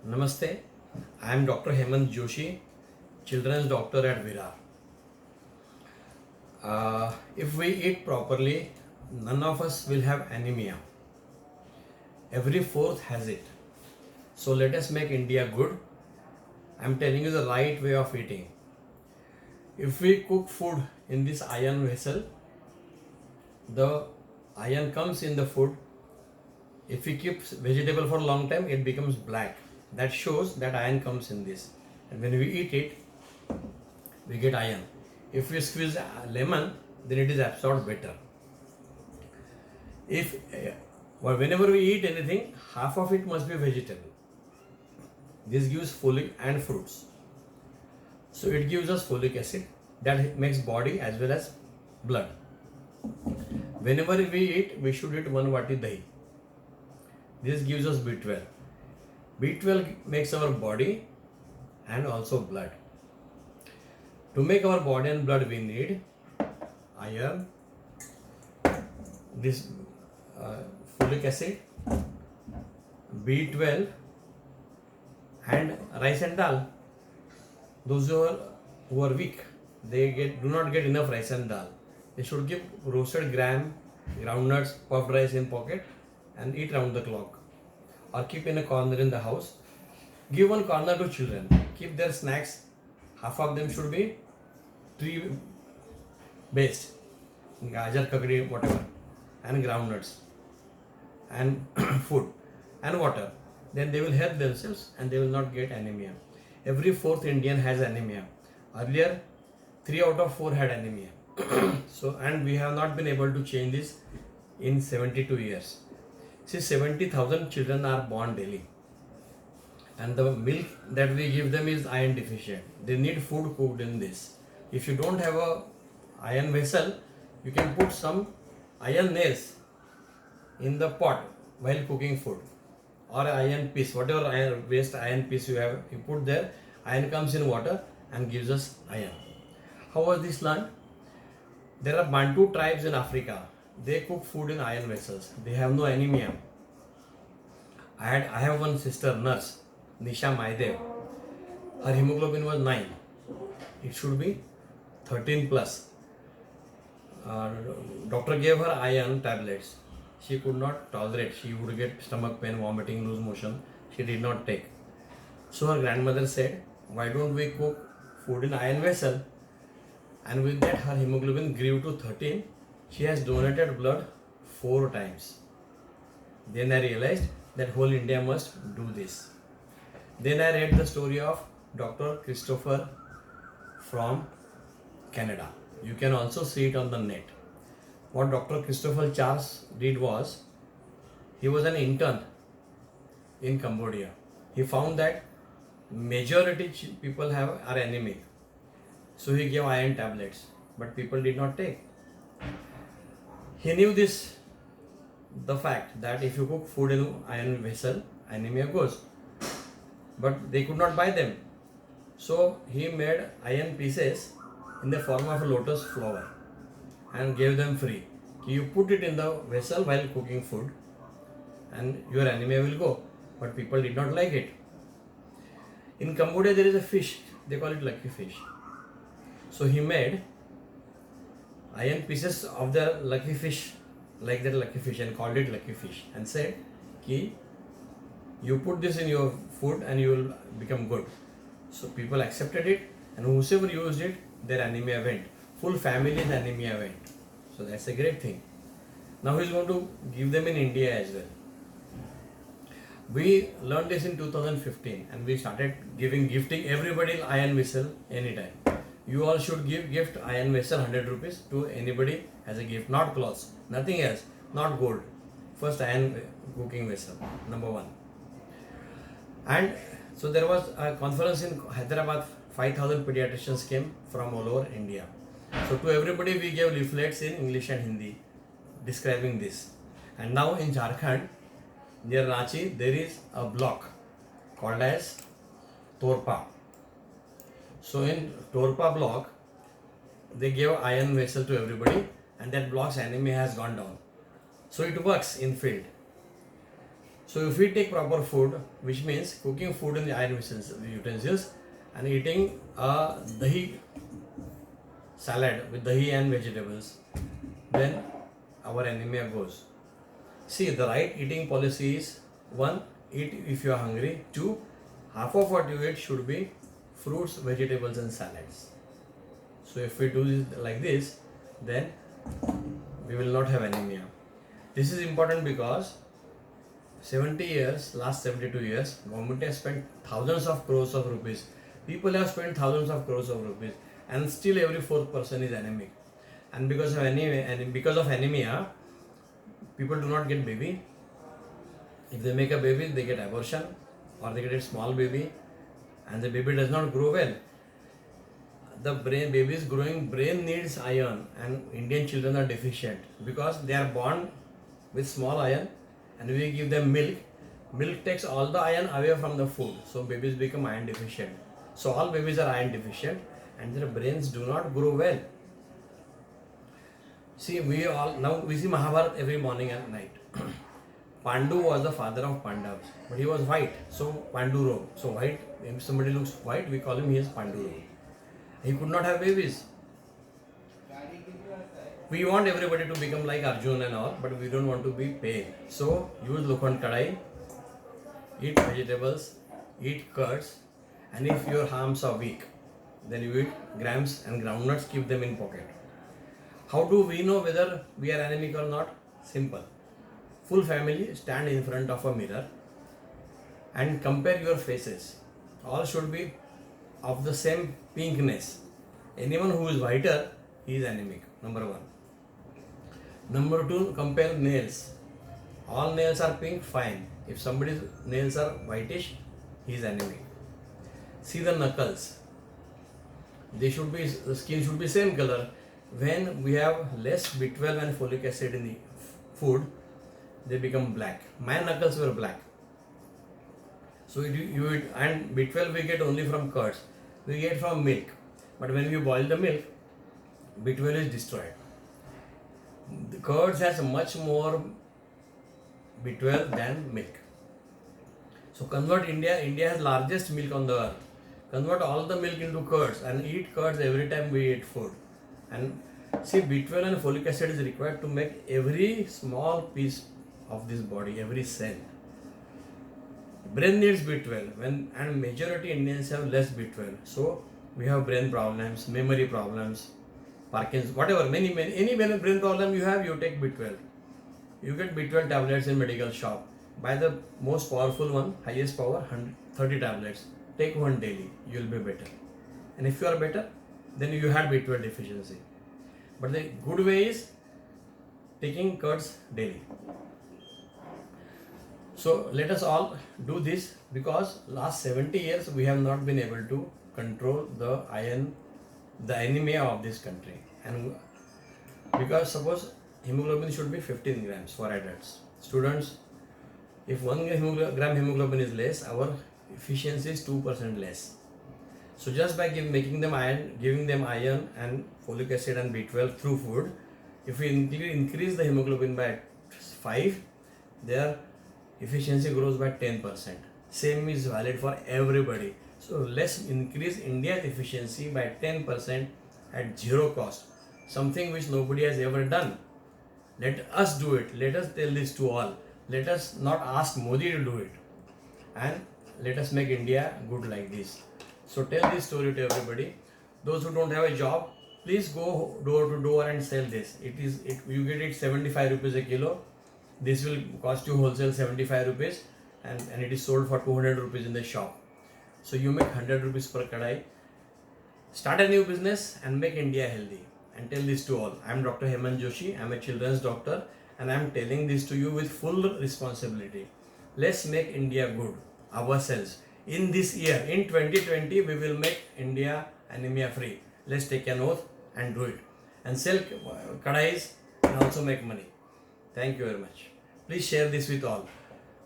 Namaste, I am Dr. Hemant Joshi, children's doctor at Virar. If we eat properly, none of us will have anemia. Every fourth has it. So let us make India good. I am telling you the right way of eating. If we cook food in this iron vessel, the iron comes in the food. If we keep vegetable for a long time, it becomes black. That shows that iron comes in this. And when we eat it, we get iron. If we squeeze lemon, then it is absorbed better. If whenever we eat anything, half of it must be vegetable. This gives folic and fruits. So it gives us folic acid that makes body as well as blood. Whenever we eat, we should eat 1 vati dahi. This gives us B12. B12 makes our body and also blood. To make our body and blood, we need iron, this folic acid, B12, and rice and dal. Those who are weak, they do not get enough rice and dal. They should give roasted gram, groundnuts, puffed rice in pocket and eat round the clock. Or keep in a corner in the house. Give one corner to children. Keep their snacks. Half of them should be tree based. Gajar, kakdi, whatever. And groundnuts. And food. And water. Then they will help themselves and they will not get anemia. Every fourth Indian has anemia. Earlier, 3 out of 4 had anemia. And we have not been able to change this in 72 years. See, 70,000 children are born daily. And the milk that we give them is iron deficient. They need food cooked in this. If you don't have a iron vessel, you can put some iron nails in the pot while cooking food. Or iron piece, whatever iron, waste iron piece you have, you put there, iron comes in water and gives us iron. How was this learned? There are Bantu tribes in Africa. They cook food in iron vessels. They have no anemia. I have one sister, nurse, Nisha Maidev. Her hemoglobin was 9. It should be 13 plus. Doctor gave her iron tablets. She could not tolerate. She would get stomach pain, vomiting, loose motion. She did not take. So her grandmother said, why don't we cook food in iron vessel? And with that her hemoglobin grew to 13. She has donated blood 4 times. Then I realized that whole India must do this. Then I read the story of Dr. Christopher from Canada. You can also see it on the net. What Dr. Christopher Charles did was, he was an intern in Cambodia. He found that majority people are anemic. So he gave iron tablets, but people did not take. He knew the fact that if you cook food in iron vessel, anemia goes. But they could not buy them. So he made iron pieces in the form of a lotus flower and gave them free. You put it in the vessel while cooking food and your anemia will go. But people did not like it. In Cambodia there is a fish, they call it lucky fish. So he made iron pieces of the lucky fish, like that lucky fish, and called it lucky fish and said, Ki, you put this in your food and you will become good. So people accepted it, and whosoever used it, their anemia went. Full family's anemia went. So that's a great thing. Now he is going to give them in India as well. We learned this in 2015 and we started gifting everybody iron vessel anytime. You all should gift iron vessel 100 rupees to anybody as a gift, not clothes, nothing else, not gold. First iron cooking vessel, number 1. And so there was a conference in Hyderabad. 5,000 pediatricians came from all over India. So to everybody we gave leaflets in English and Hindi describing this. And now in Jharkhand, near Ranchi, there is a block called as Torpa. So in Torpa block, they gave iron vessel to everybody and that block's anemia has gone down. So it works in field. So if we take proper food, which means cooking food in the iron utensils and eating a dahi salad with dahi and vegetables, then our anemia goes. See, the right eating policy is: 1. Eat if you are hungry. 2. Half of what you eat should be fruits, vegetables and salads. So if we do this like this, then we will not have anemia. This is important because 70 years, last 72 years, government has spent thousands of crores of rupees. People have spent thousands of crores of rupees, and still every fourth person is anemic. And because of anemia, people do not get baby. If they make a baby, they get abortion, or they get a small baby, and the baby does not grow well. The baby is growing, brain needs iron, and Indian children are deficient because they are born with small iron, and we give them milk. Milk takes all the iron away from the food, so babies become iron deficient. So all babies are iron deficient, and their brains do not grow well. See, we see Mahabharata every morning and night. Pandu was the father of Pandavas, but he was white, so Panduro. So white, if somebody looks white, we call him he is Panduro. He could not have babies. We want everybody to become like Arjuna and all, but we don't want to be pale. So use Lokhand Kadai, eat vegetables, eat curds, and if your arms are weak, then you eat grams and groundnuts, keep them in pocket. How do we know whether we are anemic or not? Simple. Full family, stand in front of a mirror and compare your faces. All should be of the same pinkness. Anyone who is whiter, he is anemic. Number 1. Number 2, compare nails. All nails are pink, fine. If somebody's nails are whitish, he is anemic. See the knuckles. The skin should be same color. When we have less B12 and folic acid in the food, they become black. My knuckles were black. So you eat, and B12 we get only from curds. We get from milk. But when you boil the milk, B12 is destroyed. The curds has much more B12 than milk. So convert India. India has largest milk on the earth. Convert all the milk into curds and eat curds every time we eat food. And see, B12 and folic acid is required to make every small piece of this body, every cell. Brain needs B12, and majority Indians have less B12. So we have brain problems, memory problems, Parkinson's, whatever, any brain problem you have, you take B12. You get B12 tablets in medical shop. Buy the most powerful one, highest power, 30 tablets. Take one daily, you will be better. And if you are better, then you had B12 deficiency. But the good way is taking curds daily. So let us all do this, because last 70 years we have not been able to control the anemia of this country. And because suppose hemoglobin should be 15 grams for adults. Students, if 1 gram hemoglobin is less, our efficiency is 2% less. So just by giving them iron and folic acid and B12 through food, if we increase the hemoglobin by 5, their efficiency grows by 10%. Same is valid for everybody. So let's increase India's efficiency by 10% at zero cost. Something which nobody has ever done. Let us do it. Let us tell this to all. Let us not ask Modi to do it. And let us make India good like this. So tell this story to everybody. Those who don't have a job, please go door to door and sell this. You get it 75 rupees a kilo. This will cost you wholesale 75 rupees, and it is sold for 200 rupees in the shop. So you make 100 rupees per kadai. Start a new business and make India healthy. And tell this to all. I am Dr. Hemant Joshi. I am a children's doctor, and I am telling this to you with full responsibility. Let's make India good ourselves. In this year, in 2020, we will make India anemia free. Let's take an oath and do it. And sell kadais and also make money. Thank you very much. Please share this with all.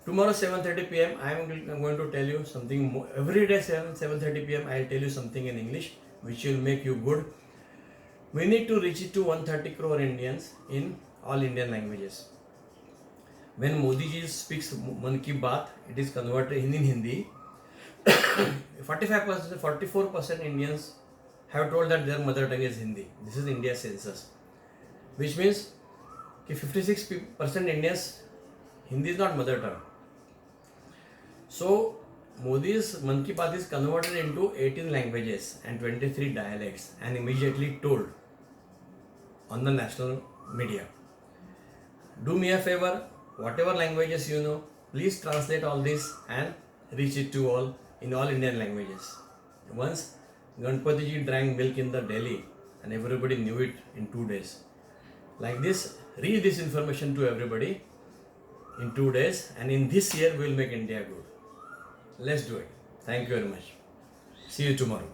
Tomorrow 7:30 p.m. I am going to tell you something more. Every day 7:30 p.m. I will tell you something in English which will make you good. We need to reach it to 130 crore Indians in all Indian languages. When Modi ji speaks Man Ki Baat, it is converted in Hindi. 45%, 44% Indians have told that their mother tongue is Hindi. This is India census, which means कि 56% Indians Hindi is not mother tongue. So Modi's Man Ki Baat is converted into 18 languages and 23 dialects and immediately told on the national media. Do me a favor, whatever languages you know, please translate all this and reach it to all in all Indian languages. Once Ganpati ji drank milk in the Delhi and everybody knew it in 2 days. Like this, read this information to everybody in 2 days, and in this year we will make India good. Let's do it. Thank you very much. See you tomorrow.